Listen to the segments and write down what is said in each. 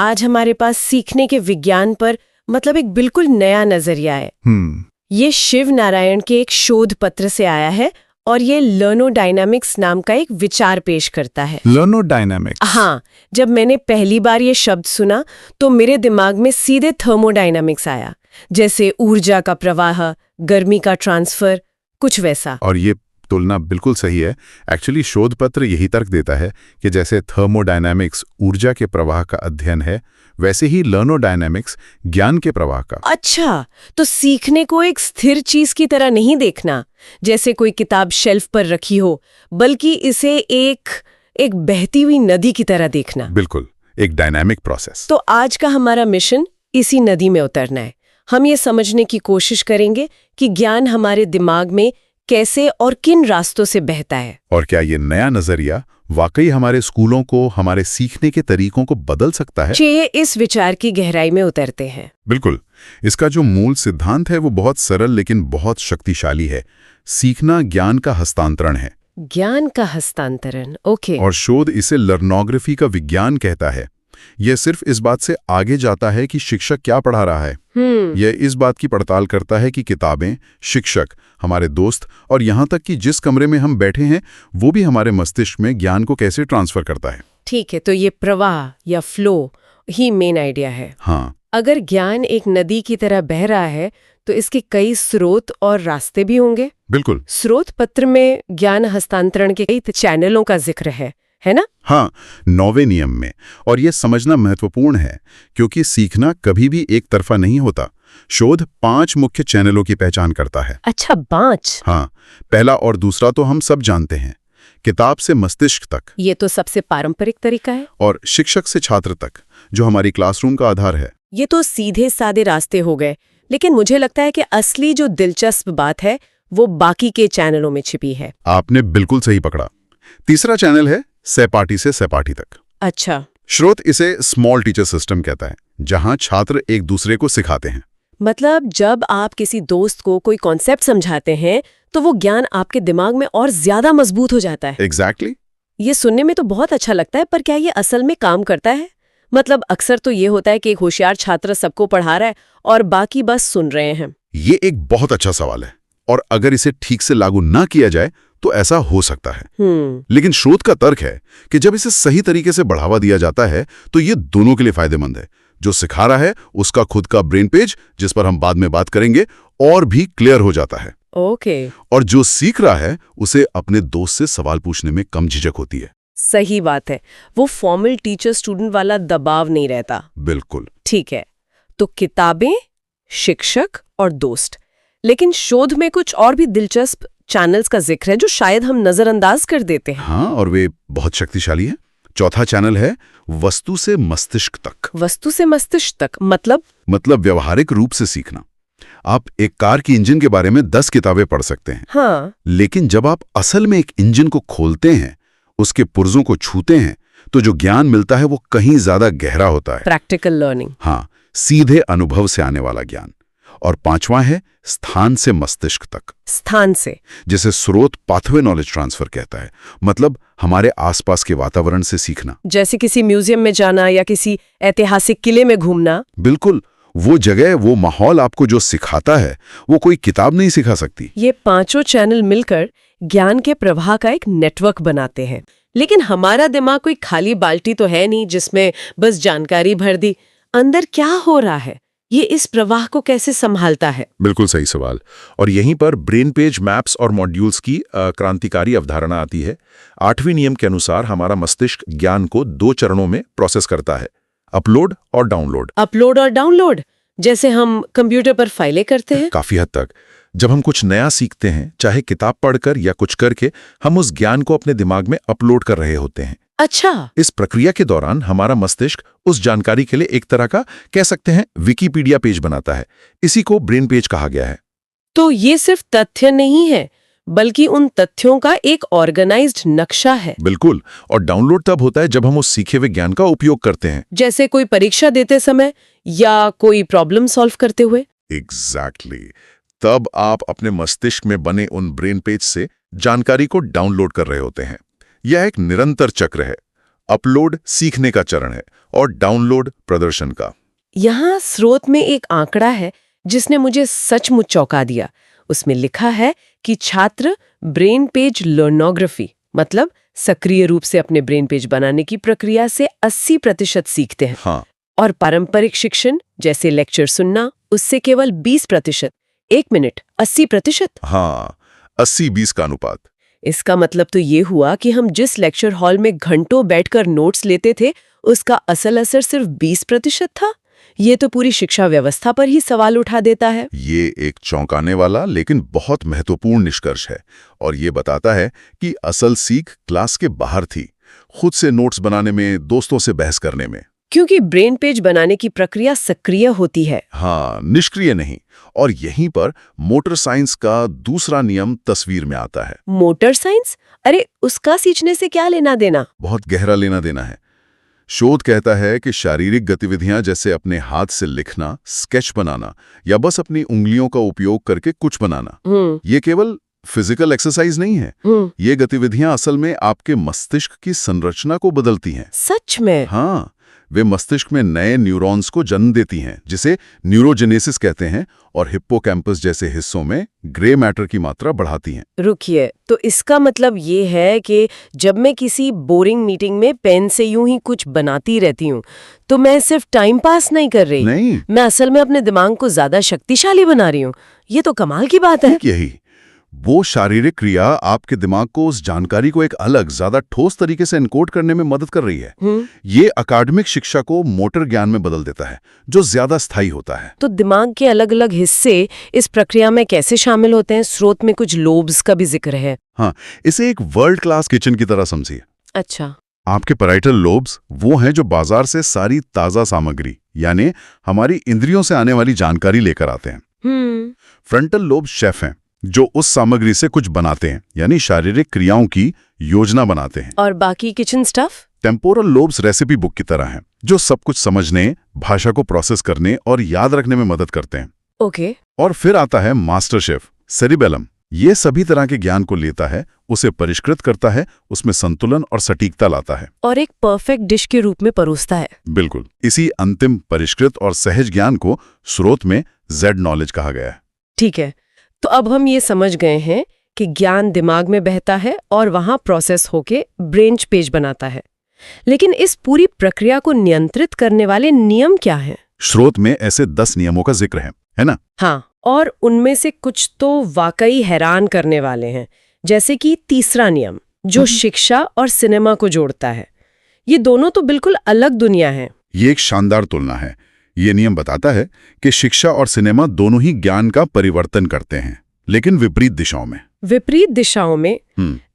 आज हमारे पास सीखने के विज्ञान पर मतलब एक बिल्कुल नया नजरिया है। ये शिव नारायण के एक शोध पत्र से आया है और ये लर्नोडायनामिक्स नाम का एक विचार पेश करता है। लर्नोडायनामिक्स? हाँ, जब मैंने पहली बार ये शब्द सुना तो मेरे दिमाग में सीधे थर्मोडायनामिक्स आया, जैसे ऊर्जा का प्रवाह, गर्मी का ट्रांसफर, कुछ वैसा। और ये तुलना बिल्कुल सही है। एक्चुअली शोध पत्र यही तर्क देता है कि जैसे थर्मोडायनामिक्स ऊर्जा के प्रवाह का अध्ययन है, वैसे ही लर्नोडायनामिक्स ज्ञान के प्रवाह का। अच्छा, तो सीखने को एक स्थिर चीज की तरह नहीं देखना, जैसे कोई किताब शेल्फ पर रखी हो, बल्कि इसे एक बहती हुई नदी की तरह देखना। बिल्कुल, एक डायनामिक प्रोसेस। तो आज का हमारा मिशन इसी नदी में उतरना है। हम ये समझने की कोशिश करेंगे कि ज्ञान हमारे दिमाग में कैसे और किन रास्तों से बहता है। और क्या ये नया नजरिया वाकई हमारे स्कूलों को, हमारे सीखने के तरीकों को बदल सकता है? चलिए इस विचार की गहराई में उतरते हैं। बिल्कुल। इसका जो मूल सिद्धांत है वो बहुत सरल लेकिन बहुत शक्तिशाली है। सीखना ज्ञान का हस्तांतरण है। ज्ञान का हस्तांतरण, ओके। और शोध इसे लर्नोग्राफी का विज्ञान कहता है। यह सिर्फ इस बात से आगे जाता है कि शिक्षक क्या पढ़ा रहा है। यह इस बात की पड़ताल करता है कि किताबें, शिक्षक, हमारे दोस्त और यहाँ तक कि जिस कमरे में हम बैठे हैं वो भी हमारे मस्तिष्क में ज्ञान को कैसे ट्रांसफर करता है। ठीक है, तो ये प्रवाह या फ्लो ही मेन आइडिया है। हाँ। अगर ज्ञान एक नदी की तरह बह रहा है तो इसके कई स्रोत और रास्ते भी होंगे। बिल्कुल। स्रोत पत्र में ज्ञान हस्तांतरण के कई चैनलों का जिक्र है ना? हाँ, 9वें नियम में। और ये समझना महत्वपूर्ण है क्योंकि सीखना कभी भी एक तरफा नहीं होता। शोध 5 मुख्य चैनलों की पहचान करता है। अच्छा, 5? हाँ, पहला और दूसरा तो हम सब जानते हैं, किताब से मस्तिष्क तक। ये तो सबसे पारंपरिक तरीका है। और शिक्षक से छात्र तक, जो हमारी क्लासरूम का आधार है। ये तो सीधे सादे रास्ते हो गए, लेकिन मुझे लगता है कि असली जो दिलचस्प बात है वो बाकी के चैनलों में छिपी है। आपने बिल्कुल सही पकड़ा। तीसरा चैनल है सहपाठी से सहपाठी तक। अच्छा। स्रोत इसे स्मॉल टीचर सिस्टम कहता है, जहां छात्र एक दूसरे को सिखाते हैं। मतलब जब आप किसी दोस्त को कोई कॉन्सेप्ट समझाते हैं तो वो ज्ञान आपके दिमाग में और ज्यादा मजबूत हो जाता है। एग्जैक्टली। ये सुनने में तो बहुत अच्छा लगता है, पर क्या ये असल में काम करता है? मतलब अक्सर तो ये होता है कि एक होशियार छात्र सबको पढ़ा रहा है और बाकी बस सुन रहे हैं। ये एक बहुत अच्छा सवाल है, और अगर इसे ठीक से लागू ना किया जाए तो ऐसा हो सकता है। लेकिन शोध का तर्क है कि जब इसे सही तरीके से बढ़ावा दिया जाता है तो ये दोनों के लिए फायदेमंद है। जो सिखा रहा है उसका खुद का ब्रेन पेज, जिस पर हम बाद में बात करेंगे, और भी क्लियर हो जाता है। ओके। और जो सीख रहा है उसे अपने दोस्त से सवाल पूछने में कम झिझक होती है। सही बात है, वो फॉर्मल टीचर स्टूडेंट वाला दबाव नहीं रहता। बिल्कुल। ठीक है, तो किताबें, शिक्षक और दोस्त, लेकिन शोध में कुछ और भी दिलचस्प चैनल्स का जिक्र है जो शायद हम नजरअंदाज कर देते हैं। हाँ, और वे बहुत शक्तिशाली है। चौथा चैनल है वस्तु से मस्तिष्क तक। वस्तु से मस्तिष्क तक मतलब व्यावहारिक रूप से सीखना। आप एक कार की इंजन के बारे में 10 किताबें पढ़ सकते हैं। हाँ। लेकिन जब आप असल में एक इंजन को खोलते हैं, उसके पुर्जों को छूते हैं, तो जो ज्ञान मिलता है वो कहीं ज्यादा गहरा होता है। Practical learning. हाँ, सीधे अनुभव से आने वाला ज्ञान। और पांचवा है स्थान से मस्तिष्क तक। स्थान से, जिसे स्रोत पाथवे नॉलेज ट्रांसफर कहता है। मतलब हमारे आसपास के वातावरण से सीखना। जैसे किसी म्यूजियम में जाना या किसी ऐतिहासिक किले में घूमना। बिल्कुल। वो जगह, वो माहौल आपको जो सिखाता है वो कोई किताब नहीं सिखा सकती। ये 5 चैनल मिलकर ज्ञान के प्रवाह का एक नेटवर्क बनाते हैं। लेकिन हमारा दिमाग कोई खाली बाल्टी तो है नहीं जिसमें बस जानकारी भर दी। अंदर क्या हो रहा है, ये इस प्रवाह को कैसे संभालता है? बिल्कुल सही सवाल। और यहीं पर ब्रेन पेज मैप्स और मॉड्यूल्स की क्रांतिकारी अवधारणा आती है। 8वें नियम के अनुसार हमारा मस्तिष्क ज्ञान को 2 चरणों में प्रोसेस करता है, अपलोड और डाउनलोड। अपलोड और डाउनलोड, जैसे हम कंप्यूटर पर फाइलें करते हैं? काफी हद तक। जब हम कुछ नया सीखते हैं, चाहे किताब पढ़कर या कुछ करके, हम उस ज्ञान को अपने दिमाग में अपलोड कर रहे होते हैं। अच्छा। इस प्रक्रिया के दौरान हमारा मस्तिष्क उस जानकारी के लिए एक तरह का, कह सकते हैं, विकिपीडिया पेज बनाता है। इसी को ब्रेन पेज कहा गया है। तो ये सिर्फ तथ्य नहीं है, बल्कि उन तथ्यों का एक ऑर्गेनाइज्ड नक्शा है। बिल्कुल। और डाउनलोड तब होता है जब हम उस सीखे हुए ज्ञान का उपयोग करते हैं। जैसे कोई परीक्षा देते समय या कोई प्रॉब्लम सॉल्व करते हुए। एग्जैक्टली। तब आप अपने मस्तिष्क में बने उन ब्रेन पेज से जानकारी को डाउनलोड कर रहे होते हैं। यह एक निरंतर चक्र है। अपलोड सीखने का चरण है और डाउनलोड प्रदर्शन का। यहाँ स्रोत में एक आंकड़ा है जिसने मुझे सचमुच चौंका दिया। उसमें लिखा है कि छात्र ब्रेन पेज लर्नोग्राफी मतलब सक्रिय रूप से अपने ब्रेन पेज बनाने की प्रक्रिया से 80% सीखते हैं। हाँ। और पारंपरिक शिक्षण जैसे लेक्चर सुनना उससे केवल 20%। 1 मिनट 80%। हाँ, 80-20 का अनुपात। इसका मतलब तो ये हुआ कि हम जिस लेक्चर हॉल में घंटों बैठकर नोट्स लेते थे उसका असल असर सिर्फ 20% था। ये तो पूरी शिक्षा व्यवस्था पर ही सवाल उठा देता है। ये एक चौंकाने वाला लेकिन बहुत महत्वपूर्ण निष्कर्ष है और ये बताता है कि असल सीख क्लास के बाहर थी, खुद से नोट्स बनाने में, दोस्तों से बहस करने में। क्योंकि ब्रेन पेज बनाने की प्रक्रिया सक्रिय होती है। हाँ, निष्क्रिय नहीं। और यहीं पर मोटर साइंस का दूसरा नियम तस्वीर में आता है। Motor science? अरे उसका सीखने से क्या लेना देना? बहुत गहरा लेना देना है। शोध कहता है कि शारीरिक गतिविधियां जैसे अपने हाथ से लिखना, स्केच बनाना या बस अपनी उंगलियों का उपयोग करके कुछ बनाना, ये केवल फिजिकल एक्सरसाइज नहीं है। ये गतिविधियां असल में आपके मस्तिष्क की संरचना को बदलती हैं। सच में? हाँ, वे मस्तिष्क में नए न्यूरॉन्स को जन्म देती हैं, जिसे न्यूरोजेनेसिस कहते हैं, और हिप्पोकैम्पस जैसे हिस्सों में ग्रे मैटर की मात्रा बढ़ाती हैं। रुकिए, तो इसका मतलब ये है कि जब मैं किसी बोरिंग मीटिंग में पेन से यूं ही कुछ बनाती रहती हूँ तो मैं सिर्फ टाइम पास नहीं कर रही, नहीं, मैं असल में अपने दिमाग को ज्यादा शक्तिशाली बना रही हूँ। ये तो कमाल की बात है। यही वो शारीरिक क्रिया आपके दिमाग को उस जानकारी को एक अलग, ज्यादा ठोस तरीके से एनकोड करने में मदद कर रही है। ये अकादमिक शिक्षा को मोटर ज्ञान में बदल देता है, जो ज्यादा स्थायी होता है। तो दिमाग के अलग अलग हिस्से इस प्रक्रिया में कैसे शामिल होते हैं? स्रोत में कुछ लोब्स का भी जिक्र है। हाँ, इसे एक वर्ल्ड क्लास किचन की तरह समझिए। अच्छा। आपके पैराइटल लोब्स वो हैं जो बाजार से सारी ताजा सामग्री यानी हमारी इंद्रियों से आने वाली जानकारी लेकर आते हैं। फ्रंटल लोब शेफ हैं जो उस सामग्री से कुछ बनाते हैं, यानी शारीरिक क्रियाओं की योजना बनाते हैं। और बाकी kitchen stuff? Temporal lobes recipe book की तरह हैं, जो सब कुछ समझने, भाषा को प्रोसेस करने और याद रखने में मदद करते हैं। ओके। और फिर आता है मास्टर शेफ सेरिबेलम। ये सभी तरह के ज्ञान को लेता है, उसे परिष्कृत करता है, उसमें संतुलन और सटीकता लाता है और एक परफेक्ट डिश के रूप में परोसता है। बिल्कुल। इसी अंतिम परिष्कृत और सहज ज्ञान को स्रोत में जेड नॉलेज कहा गया है। ठीक है, तो अब हम ये समझ गए हैं कि ज्ञान दिमाग में बहता है और वहां प्रोसेस होके ब्रेन पेज बनाता है। लेकिन इस पूरी प्रक्रिया को नियंत्रित करने वाले नियम क्या हैं? स्रोत में ऐसे 10 नियमों का जिक्र है ना? हाँ, और उनमें से कुछ तो वाकई हैरान करने वाले हैं। जैसे कि तीसरा नियम जो शिक्षा और सिनेमा को जोड़ता है। ये दोनों तो बिल्कुल अलग दुनिया है। ये एक शानदार तुलना है। ये नियम बताता है कि शिक्षा और सिनेमा दोनों ही ज्ञान का परिवर्तन करते हैं, लेकिन विपरीत दिशाओं में। विपरीत दिशाओं में?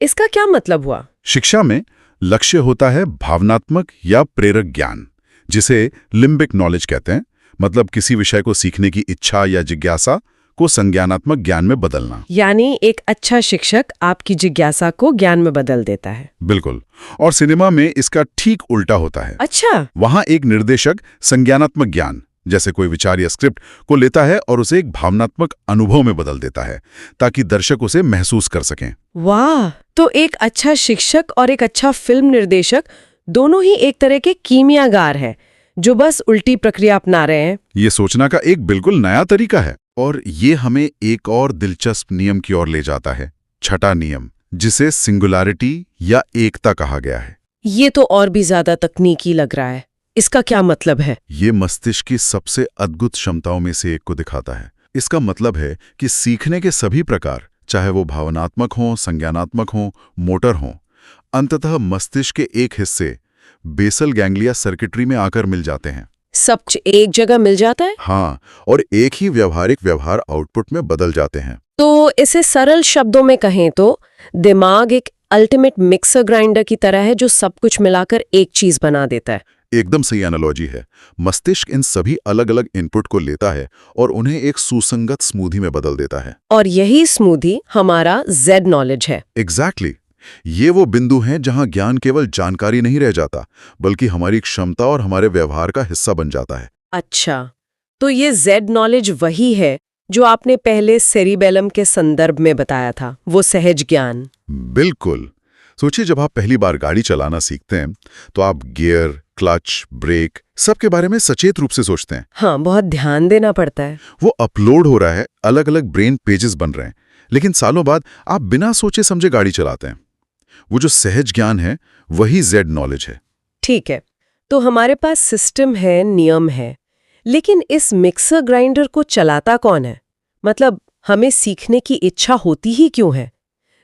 इसका क्या मतलब हुआ? शिक्षा में लक्ष्य होता है भावनात्मक या प्रेरक ज्ञान, जिसे लिम्बिक नॉलेज कहते हैं, मतलब किसी विषय को सीखने की इच्छा या जिज्ञासा को संज्ञानात्मक ज्ञान में बदलना। यानी एक अच्छा शिक्षक आपकी जिज्ञासा को ज्ञान में बदल देता है। बिल्कुल। और सिनेमा में इसका ठीक उल्टा होता है। अच्छा। वहां एक निर्देशक संज्ञानात्मक ज्ञान, जैसे कोई विचार या स्क्रिप्ट, को लेता है और उसे एक भावनात्मक अनुभव में बदल देता है, ताकि दर्शक उसे महसूस कर सकें। वाह! तो एक अच्छा शिक्षक और एक अच्छा फिल्म निर्देशक दोनों ही एक तरह के कीमियागार है जो बस उल्टी प्रक्रिया अपना रहे हैं। ये सोचना का एक बिल्कुल नया तरीका है। और ये हमें एक और दिलचस्प नियम की ओर ले जाता है, छठा नियम, जिसे सिंगुलैरिटी या एकता कहा गया है। ये तो और भी ज्यादा तकनीकी लग रहा है। इसका क्या मतलब है? ये मस्तिष्क की सबसे अद्भुत क्षमताओं में से एक को दिखाता है। इसका मतलब है कि सीखने के सभी प्रकार, चाहे वो भावनात्मक हों, संज्ञानात्मक हों, मोटर हों, अंततः मस्तिष्क के एक हिस्से बेसल गैंग्लिया सर्किटरी में आकर मिल जाते हैं। सब कुछ एक जगह मिल जाता है? हाँ, और एक ही व्यवहारिक व्यवहार आउटपुट में बदल जाते हैं। तो इसे सरल शब्दों में कहें तो दिमाग एक अल्टीमेट मिक्सर ग्राइंडर की तरह है जो सब कुछ मिलाकर एक चीज बना देता है। एकदम सही एनालॉजी है। मस्तिष्क इन सभी अलग अलग इनपुट को लेता है और उन्हें एक सुसंगत स्मूदी में बदल देता है। और यही स्मूदी हमारा जेड नॉलेज है। एग्जैक्टली। ये वो बिंदु हैं जहां ज्ञान केवल जानकारी नहीं रह जाता, बल्कि हमारी क्षमता और हमारे व्यवहार का हिस्सा बन जाता है। अच्छा, तो ये जेड नॉलेज वही है जो आपने पहले सेरिबेलम के संदर्भ में बताया था, वो सहज ज्ञान। बिल्कुल। सोचिए, जब आप पहली बार गाड़ी चलाना सीखते हैं तो आप गियर, क्लच, ब्रेक सबके बारे में सचेत रूप से सोचते हैं। हाँ, बहुत ध्यान देना पड़ता है। वो अपलोड हो रहा है, अलग अलग ब्रेन पेजेस बन रहे हैं, लेकिन सालों बाद आप बिना सोचे समझे गाड़ी चलाते हैं। वो जो सहज ज्ञान है वही जेड नॉलेज है। ठीक है, तो हमारे पास सिस्टम है, नियम है, लेकिन इस मिक्सर ग्राइंडर को चलाता कौन है? मतलब हमें सीखने की इच्छा होती ही क्यों है?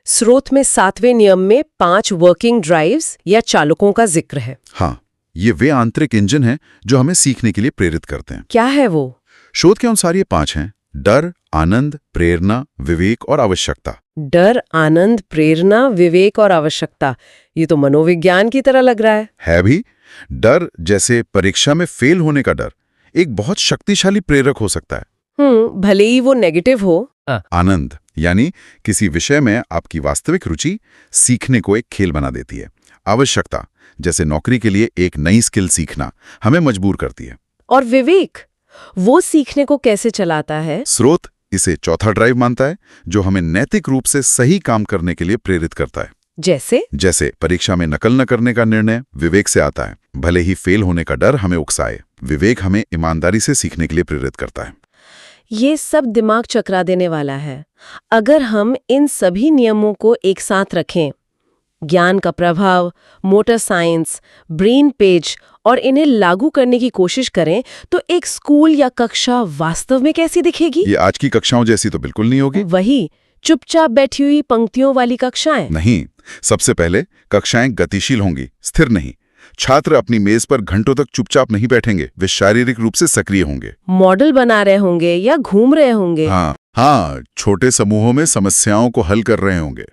स्रोत में 7वें नियम में 5 वर्किंग ड्राइव्स या चालकों का जिक्र है। हाँ, ये वे आंतरिक इंजन हैं जो हमें सीखने के लिए प्रेरित करते हैं। क्या है वो? शोध के अनुसार ये 5 हैं: डर, आनंद, प्रेरणा, विवेक और आवश्यकता। डर, आनंद, प्रेरणा, विवेक और आवश्यकता। ये तो मनोविज्ञान की तरह लग रहा है भी। डर, जैसे परीक्षा में फेल होने का डर, एक बहुत शक्तिशाली प्रेरक हो सकता है। भले ही वो नेगेटिव हो। आनंद, यानी किसी विषय में आपकी वास्तविक रुचि सीखने को एक खेल बना देती है। आवश्यकता, जैसे नौकरी के लिए एक नई स्किल सीखना, हमें मजबूर करती है। और विवेक, वो सीखने को कैसे चलाता है? स्रोत इसे चौथा ड्राइव मानता है, जो हमें नैतिक रूप से सही काम करने के लिए प्रेरित करता है। जैसे परीक्षा में नकल न करने का निर्णय विवेक से आता है। भले ही फेल होने का डर हमें उकसाए, विवेक हमें ईमानदारी से सीखने के लिए प्रेरित करता है। ये सब दिमाग चकरा देने वाला है। अगर हम इन सभी नियमों को एक साथ रखें, ज्ञान का प्रभाव, मोटर साइंस, ब्रेन पेज, और इन्हें लागू करने की कोशिश करें, तो एक स्कूल या कक्षा वास्तव में कैसी दिखेगी? ये आज की कक्षाओं जैसी तो बिल्कुल नहीं होगी। वही चुपचाप बैठी हुई पंक्तियों वाली कक्षाएं नहीं। सबसे पहले कक्षाएं गतिशील होंगी, स्थिर नहीं। छात्र अपनी मेज पर घंटों तक चुपचाप नहीं बैठेंगे, वे शारीरिक रूप से सक्रिय होंगे। मॉडल बना रहे होंगे या घूम रहे होंगे। हाँ, छोटे समूहों में समस्याओं को हल कर रहे होंगे।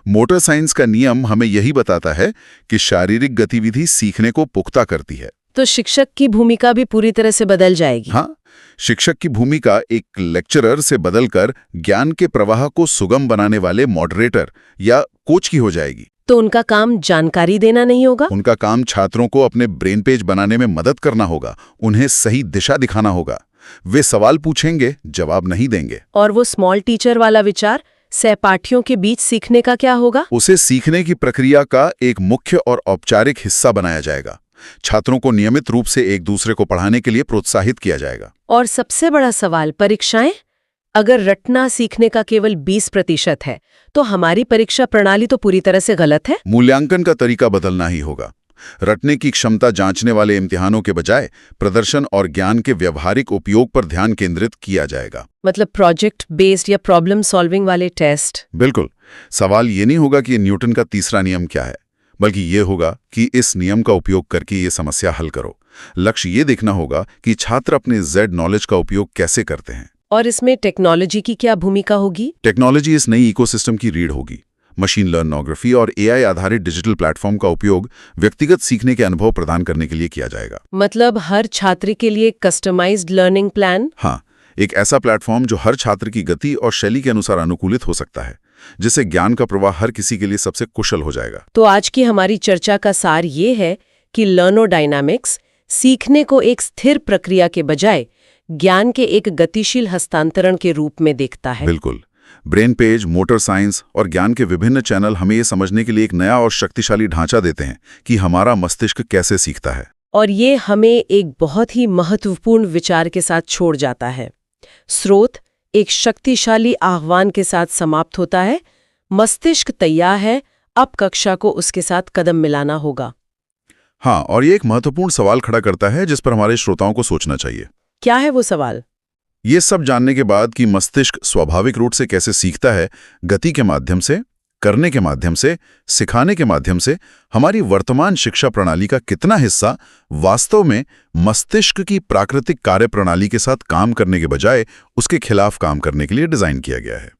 मोटर साइंस का नियम हमें यही बताता है कि शारीरिक गतिविधि सीखने को पुख्ता करती है। तो शिक्षक की भूमिका भी पूरी तरह से बदल जाएगी। हाँ, शिक्षक की भूमिका एक लेक्चरर से बदलकर ज्ञान के प्रवाह को सुगम बनाने वाले मॉडरेटर या कोच की हो जाएगी। तो उनका काम जानकारी देना नहीं होगा? उनका काम छात्रों को अपने ब्रेन पेज बनाने में मदद करना होगा, उन्हें सही दिशा दिखाना होगा। वे सवाल पूछेंगे, जवाब नहीं देंगे। और वो स्मॉल टीचर वाला विचार, सहपाठियों के बीच सीखने का क्या होगा? उसे सीखने की प्रक्रिया का एक मुख्य और औपचारिक हिस्सा बनाया जाएगा। छात्रों को नियमित रूप से एक दूसरे को पढ़ाने के लिए प्रोत्साहित किया जाएगा। और सबसे बड़ा सवाल, परीक्षाएं? अगर रटना सीखने का केवल 20% है, तो हमारी परीक्षा प्रणाली तो पूरी तरह से गलत है। मूल्यांकन का तरीका बदलना ही होगा। रटने की क्षमता जांचने वाले इम्तिहानों के बजाय प्रदर्शन और ज्ञान के व्यावहारिक उपयोग पर ध्यान केंद्रित किया जाएगा। मतलब प्रोजेक्ट बेस्ड या प्रॉब्लम सॉल्विंग वाले टेस्ट। बिल्कुल। सवाल ये नहीं होगा कि न्यूटन का तीसरा नियम क्या है, बल्कि ये होगा कि इस नियम का उपयोग करके ये समस्या हल करो। लक्ष्य ये देखना होगा कि छात्र अपने जेड नॉलेज का उपयोग कैसे करते हैं। और इसमें टेक्नोलॉजी की क्या भूमिका होगी? टेक्नोलॉजी इस नई इकोसिस्टम की रीढ़ होगी। मशीन लर्नोग्राफी और एआई आधारित डिजिटल प्लेटफॉर्म का उपयोग व्यक्तिगत सीखने के अनुभव प्रदान करने के लिए किया जाएगा। मतलब हर छात्र के लिए कस्टमाइज्ड लर्निंग प्लान? हाँ, एक ऐसा प्लेटफॉर्म जो हर छात्र की गति और शैली के अनुसार अनुकूलित हो सकता है, जिससे ज्ञान का प्रवाह हर किसी के लिए सबसे कुशल हो जाएगा। तो आज की हमारी चर्चा का सार ये है कि लर्नोडायनामिक्स सीखने को एक स्थिर प्रक्रिया के बजाय ज्ञान के एक गतिशील हस्तांतरण के रूप में देखता है। बिल्कुल। ब्रेन पेज, मोटर साइंस और ज्ञान के विभिन्न चैनल हमें ये समझने के लिए एक नया और शक्तिशाली ढांचा देते हैं कि हमारा मस्तिष्क कैसे सीखता है। और ये हमें एक बहुत ही महत्वपूर्ण विचार के साथ छोड़ जाता है। स्रोत एक शक्तिशाली आह्वान के साथ समाप्त होता है। मस्तिष्क तैयार है, अब कक्षा को उसके साथ कदम मिलाना होगा। हाँ, और ये एक महत्वपूर्ण सवाल खड़ा करता है जिस पर हमारे श्रोताओं को सोचना चाहिए। क्या है वो सवाल? ये सब जानने के बाद कि मस्तिष्क स्वाभाविक रूप से कैसे सीखता है, गति के माध्यम से, करने के माध्यम से, सिखाने के माध्यम से, हमारी वर्तमान शिक्षा प्रणाली का कितना हिस्सा वास्तव में मस्तिष्क की प्राकृतिक कार्यप्रणाली के साथ काम करने के बजाय उसके खिलाफ काम करने के लिए डिजाइन किया गया है।